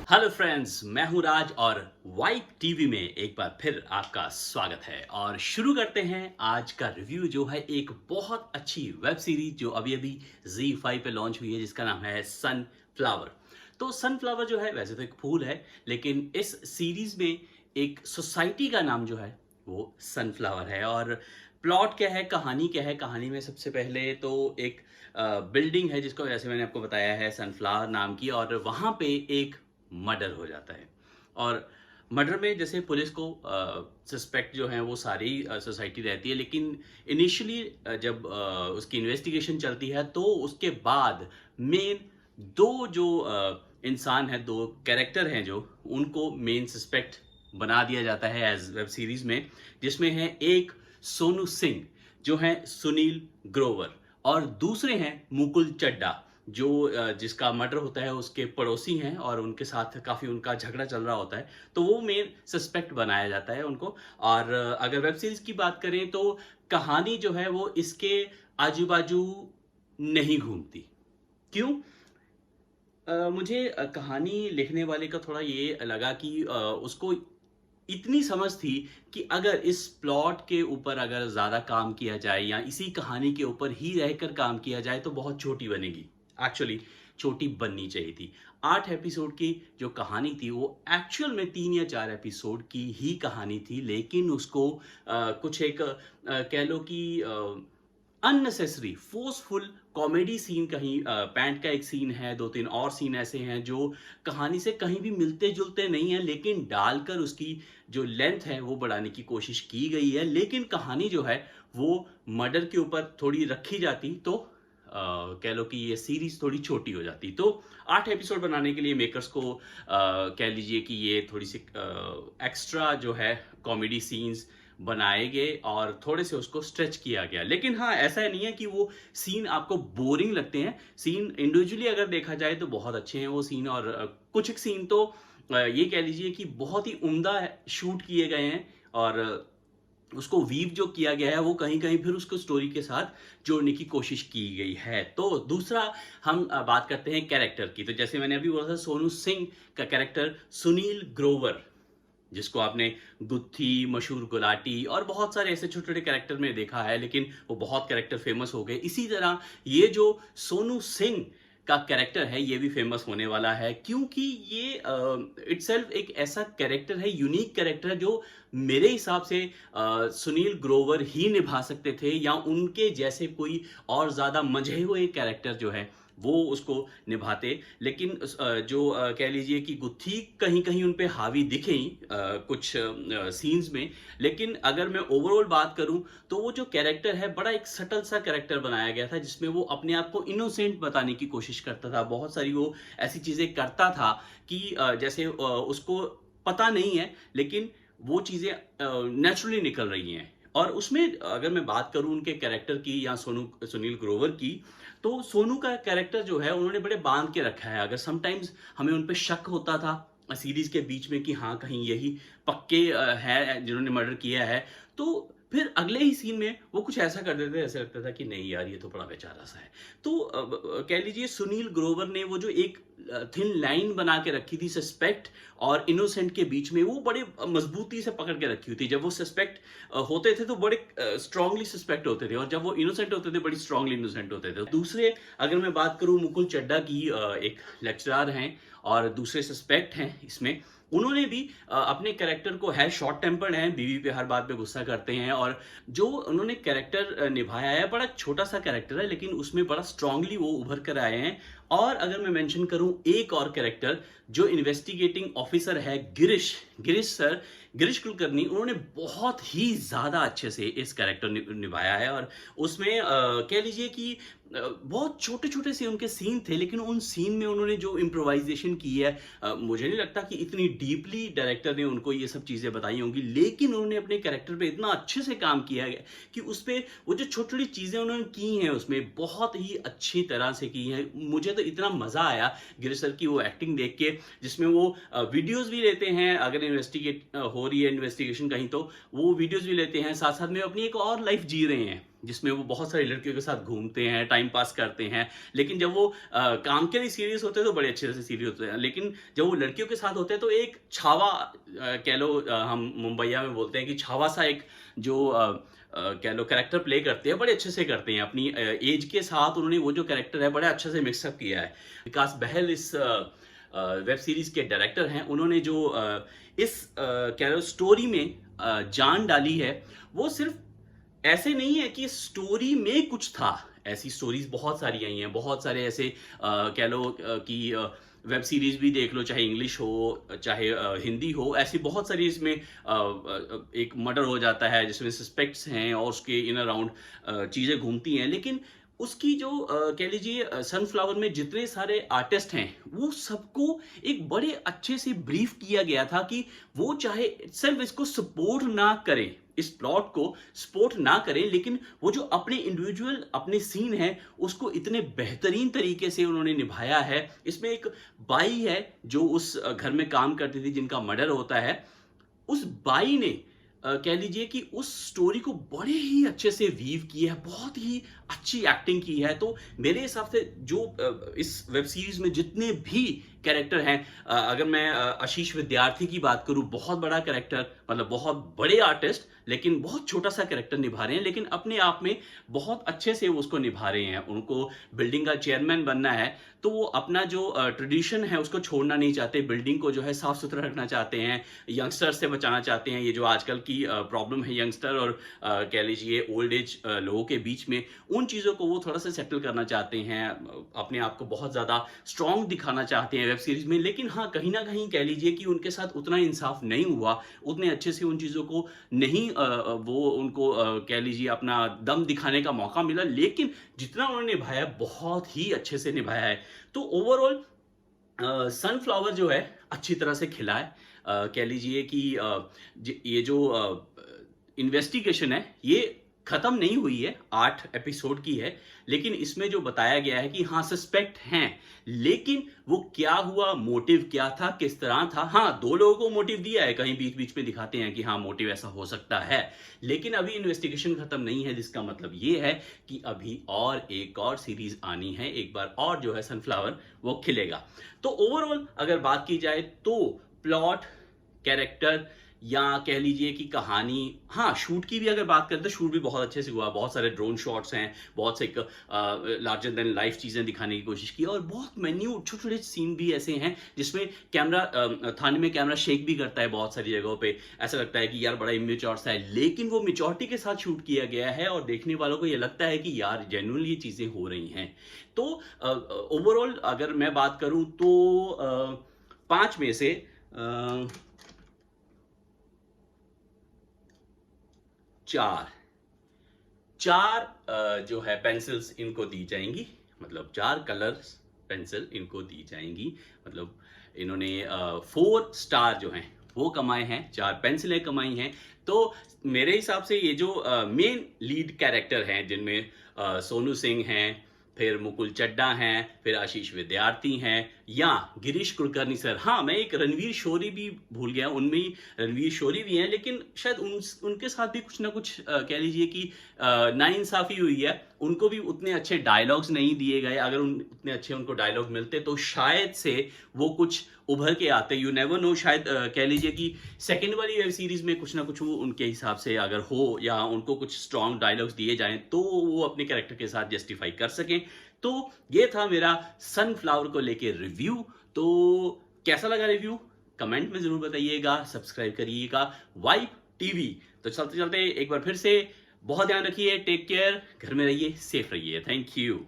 Hello friends, मैं हूं राज और वाइब टीवी में एक बार फिर आपका स्वागत है। और शुरू करते हैं आज का रिव्यू जो है एक बहुत अच्छी वेब सीरीज जो अभी अभी Z5 पे लॉन्च हुई है, जिसका नाम है सनफ्लावर। तो सनफ्लावर जो है वैसे तो एक फूल है, लेकिन इस सीरीज में एक सोसाइटी का नाम जो है वो सनफ्लावर है। और प्लॉट क्या है, कहानी क्या है? कहानी में सबसे पहले तो एक बिल्डिंग है जिसको जैसे मैंने आपको बताया है सनफ्लावर नाम की, और वहाँ पे एक मर्डर हो जाता है। और मर्डर में जैसे पुलिस को सस्पेक्ट जो हैं वो सारी सोसाइटी रहती है, लेकिन इनिशियली जब उसकी इन्वेस्टिगेशन चलती है तो उसके बाद मेन दो जो इंसान है, दो कैरेक्टर हैं जो उनको मेन सस्पेक्ट बना दिया जाता है एज वेब सीरीज में, जिसमें है एक सोनू सिंह जो है सुनील ग्रोवर, और दूसरे हैं मुकुल चड्डा जो जिसका मर्डर होता है उसके पड़ोसी हैं और उनके साथ काफ़ी उनका झगड़ा चल रहा होता है, तो वो मेन सस्पेक्ट बनाया जाता है उनको। और अगर वेब सीरीज़ की बात करें तो कहानी जो है वो इसके आजू-बाजू नहीं घूमती। क्यों? मुझे कहानी लिखने वाले का थोड़ा ये लगा कि उसको इतनी समझ थी कि अगर इस प्लॉट के ऊपर अगर ज़्यादा काम किया जाए या इसी कहानी के ऊपर ही रहकर काम किया जाए तो बहुत छोटी बनेगी। एक्चुअली छोटी बननी चाहिए थी। 8 एपिसोड की जो कहानी थी वो एक्चुअल में 3 या 4 एपिसोड की ही कहानी थी, लेकिन उसको कुछ एक कह लो कि अननेसेसरी फोर्सफुल कॉमेडी सीन, कहीं पैंट का एक सीन है, 2-3 और सीन ऐसे हैं जो कहानी से कहीं भी मिलते-जुलते नहीं हैं, लेकिन डालकर उसकी जो लेंथ है वो बढ़ाने की कोशिश की गई है। लेकिन कहानी जो है वो मर्डर के ऊपर थोड़ी रखी जाती तो कह लो कि ये सीरीज़ थोड़ी छोटी हो जाती। तो 8 एपिसोड बनाने के लिए मेकर्स को कह लीजिए कि ये थोड़ी-सी एक्स्ट्रा जो है कॉमेडी सीन्स बनाए गए और थोड़े से उसको स्ट्रेच किया गया। लेकिन हाँ, ऐसा नहीं है कि वो सीन आपको बोरिंग लगते हैं। सीन इंडिविजुअली अगर देखा जाए तो बहुत अच्छे हैं वो सीन, और कुछ एक सीन तो ये कह लीजिए कि बहुत ही उम्दा शूट किए गए हैं, और उसको वीव जो किया गया है वो कहीं-कहीं फिर उसको स्टोरी के साथ जोड़ने की कोशिश की गई है। तो दूसरा हम बात करते हैं कैरेक्टर की। तो जैसे मैंने अभी बोला था, सोनू सिंह का कैरेक्टर सुनील ग्रोवर, जिसको आपने गुत्थी, मशहूर गुलाटी और बहुत सारे ऐसे छोटे-छोटे कैरेक्टर में देखा है, लेकिन वो बहुत कैरेक्टर फेमस हो गए। इसी तरह ये जो सोनू सिंह का कैरेक्टर है, ये भी फेमस होने वाला है, क्योंकि ये इटसेल्फ एक ऐसा कैरेक्टर है, यूनिक कैरेक्टर है, जो मेरे हिसाब से सुनील ग्रोवर ही निभा सकते थे, या उनके जैसे कोई और ज़्यादा मंझे हुए कैरेक्टर जो है वो उसको निभाते। लेकिन जो कह लीजिए कि गुत्थी कहीं-कहीं उन पे हावी दिखे कुछ सीन्स में। लेकिन अगर मैं ओवरऑल बात करूँ तो वो जो कैरेक्टर है बड़ा एक सटल सा कैरेक्टर बनाया गया था, जिसमें वो अपने आप को इनोसेंट बताने की कोशिश करता था। बहुत सारी वो ऐसी चीज़ें करता था कि जैसे उसको पता नहीं है, लेकिन वो चीज़ें नेचुरली निकल रही हैं। और उसमें अगर मैं बात करूँ उनके कैरेक्टर की या सुनील ग्रोवर की, तो सोनू का कैरेक्टर जो है उन्होंने बड़े बांध के रखा है। अगर समटाइम्स हमें उन पे शक होता था सीरीज के बीच में कि हाँ, कहीं यही पक्के हैं जिन्होंने मर्डर किया है, तो फिर अगले ही सीन में वो कुछ ऐसा कर देते थे, ऐसा लगता था कि नहीं यार, ये तो बड़ा बेचारा सा है। तो कह लीजिए सुनील ग्रोवर ने वो जो एक थिन लाइन बना के रखी थी सस्पेक्ट और इनोसेंट के बीच में, वो बड़े मजबूती से पकड़ के रखी हुई थी। जब वो सस्पेक्ट होते थे तो बड़े स्ट्रांगली सस्पेक्ट होते थे, और जब वो इनोसेंट होते थे बड़ी स्ट्रांगली इनोसेंट होते थे। दूसरे अगर मैं बात करूं मुकुल चड्डा की, एक लेक्चरर हैं और दूसरे सस्पेक्ट हैं इसमें, उन्होंने भी अपने कैरेक्टर को, है शॉर्ट टेम्पर्ड हैं, बीवी पे हर बात पे गुस्सा करते हैं, और जो उन्होंने कैरेक्टर निभाया है बड़ा छोटा सा कैरेक्टर है, लेकिन उसमें बड़ा स्ट्रांगली वो उभर कर आए हैं। और अगर मैं मेंशन करूं एक और कैरेक्टर जो इन्वेस्टिगेटिंग ऑफिसर है, गिरीश गिरीश सर, गिरीश कुलकर्णी, उन्होंने बहुत ही ज़्यादा अच्छे से इस कैरेक्टर निभाया है। और उसमें कह लीजिए कि बहुत छोटे-छोटे से उनके सीन थे, लेकिन उन सीन में उन्होंने जो इम्प्रोवाइज़ेशन की है, मुझे नहीं लगता कि इतनी डीपली डायरेक्टर ने उनको ये सब चीज़ें बताई होंगी, लेकिन उन्होंने अपने कैरेक्टर पे इतना अच्छे से काम किया है कि उसपे वो जो छोटी-छोटी चीज़ें उन्होंने की हैं, उसमें बहुत ही अच्छी तरह से की हैं। मुझे तो इतना मज़ा आया गिरीश सर की वो एक्टिंग देख के, जिसमें वो वीडियोज़ भी लेते हैं, अगर हो रही है इन्वेस्टिगेशन कहीं, तो वो वीडियोज़ भी लेते हैं, साथ-साथ में अपनी एक और लाइफ़ जी रहे हैं। जिसमें वो बहुत सारी लड़कियों के साथ घूमते हैं, टाइम पास करते हैं। लेकिन जब वो काम के लिए सीरियस होते हैं तो बड़े अच्छे से सीरियस होते हैं। लेकिन जब वो लड़कियों के साथ होते हैं तो एक छावा कह लो, हम मुंबईया में बोलते हैं कि छावा सा एक जो कह लो कैरेक्टर प्ले करते हैं, बड़े अच्छे से करते हैं। अपनी एज के साथ उन्होंने वो जो कैरेक्टर है बड़े अच्छे से मिक्सअप किया है। विकास बहल इस वेब सीरीज के डायरेक्टर हैं। उन्होंने जो इस कह लो स्टोरी में जान डाली है, वो सिर्फ ऐसे नहीं है कि स्टोरी में कुछ था। ऐसी स्टोरीज बहुत सारी आई हैं, बहुत सारे ऐसे कह लो कि वेब सीरीज भी देख लो, चाहे इंग्लिश हो चाहे हिंदी हो। ऐसी बहुत सारी इसमें एक मर्डर हो जाता है जिसमें सस्पेक्ट्स हैं और उसके इन अराउंड चीज़ें घूमती हैं। लेकिन उसकी जो कह लीजिए सनफ्लावर में जितने सारे आर्टिस्ट हैं वो सबको एक बड़े अच्छे से ब्रीफ किया गया था कि वो चाहे सिर्फ इसको सपोर्ट ना करें, इस प्लॉट को सपोर्ट ना करें, लेकिन वो जो अपने इंडिविजुअल अपने सीन है उसको इतने बेहतरीन तरीके से उन्होंने निभाया है। इसमें एक बाई है जो उस घर में काम करती थी जिनका मर्डर होता है। उस बाई ने कह लीजिए कि उस स्टोरी को बड़े ही अच्छे से वीव किया है, बहुत ही अच्छी एक्टिंग की है। तो मेरे हिसाब से जो इस वेब सीरीज में जितने भी कैरेक्टर हैं, अगर मैं आशीष विद्यार्थी की बात करूं, बहुत बड़ा कैरेक्टर, मतलब बहुत बड़े आर्टिस्ट, लेकिन बहुत छोटा सा कैरेक्टर निभा रहे हैं, लेकिन अपने आप में बहुत अच्छे से वो उसको निभा रहे हैं। उनको बिल्डिंग का चेयरमैन बनना है तो वो अपना जो ट्रेडिशन है उसको छोड़ना नहीं चाहते, बिल्डिंग को जो है साफ सुथरा रखना चाहते हैं, यंगस्टर से बचाना चाहते हैं। ये जो आजकल की प्रॉब्लम है यंगस्टर और कह लीजिए ओल्ड एज लोगों के बीच में, उन चीज़ों को वो थोड़ा सा सेटल करना चाहते हैं, अपने आप को बहुत ज़्यादा स्ट्रांग दिखाना चाहते हैं वेब सीरीज में। लेकिन हाँ, कहीं ना कहीं कह लीजिए कि उनके साथ उतना इंसाफ नहीं हुआ, उतने अच्छे से उन चीज़ों को नहीं वो उनको कह लीजिए अपना दम दिखाने का मौका मिला। लेकिन जितना उन्होंने निभाया बहुत ही अच्छे से निभाया है। तो ओवरऑल सनफ्लावर जो है अच्छी तरह से खिला है। कह लीजिए कि ये जो इन्वेस्टिगेशन है ये खत्म नहीं हुई है, 8 एपिसोड की है। लेकिन इसमें जो बताया गया है कि हाँ सस्पेक्ट हैं, लेकिन वो क्या हुआ, मोटिव क्या था, किस तरह था। हाँ, 2 लोगों को मोटिव दिया है, कहीं बीच बीच में दिखाते हैं कि हाँ मोटिव ऐसा हो सकता है। लेकिन अभी इन्वेस्टिगेशन खत्म नहीं है, जिसका मतलब ये है कि अभी और एक और सीरीज आनी है, एक बार और जो है सनफ्लावर वो खिलेगा। तो ओवरऑल अगर बात की जाए तो प्लॉट, कैरेक्टर या कह लीजिए कि कहानी, हाँ शूट की भी अगर बात करें तो शूट भी बहुत अच्छे से हुआ। बहुत सारे ड्रोन शॉट्स हैं, बहुत से लार्जर देन लाइफ चीज़ें दिखाने की कोशिश की, और बहुत मेन्यू छोटे छोटे सीन भी ऐसे हैं जिसमें कैमरा थाने में कैमरा शेक भी करता है बहुत सारी जगहों पे। ऐसा लगता है कि यार बड़ा इमेच्योर सा है, लेकिन वो मेच्योरिटी के साथ शूट किया गया है और देखने वालों को ये लगता है कि यार जेन्युइनली ये चीज़ें हो रही हैं। तो ओवरऑल अगर मैं बात करूं तो 5 में से 4 जो है पेंसिल्स इनको दी जाएंगी, मतलब 4 कलर्स पेंसिल इनको दी जाएंगी। मतलब इन्होंने 4 स्टार जो हैं वो कमाए हैं, 4 पेंसिलें कमाई हैं। तो मेरे हिसाब से ये जो मेन लीड कैरेक्टर हैं जिनमें सोनू सिंह हैं, फिर मुकुल चड्ढा हैं, फिर आशीष विद्यार्थी हैं, या गिरीश कुलकर्णी सर। हाँ, मैं एक रणवीर शोरी भी भूल गया, उनमें ही रणवीर शोरी भी हैं, लेकिन शायद उनके साथ भी कुछ ना कुछ कह लीजिए कि नाइंसाफी हुई है। उनको भी उतने अच्छे डायलॉग्स नहीं दिए गए। अगर उतने अच्छे उनको डायलॉग मिलते तो शायद से वो कुछ उभर के आते। यू नेवर नो, शायद कह लीजिए कि सेकंड वाली वेब सीरीज में कुछ ना कुछ वो उनके हिसाब से अगर हो, या उनको कुछ स्ट्रॉन्ग डायलॉग्स दिए जाएं तो वो अपने कैरेक्टर के साथ जस्टिफाई कर सकें। तो ये था मेरा सनफ्लावर को लेके रिव्यू। तो कैसा लगा रिव्यू कमेंट में जरूर बताइएगा, सब्सक्राइब करिएगा वाइब टीवी। तो चलते चलते एक बार फिर से बहुत ध्यान रखिए, टेक केयर, घर में रहिए, सेफ रहिए। Thank you.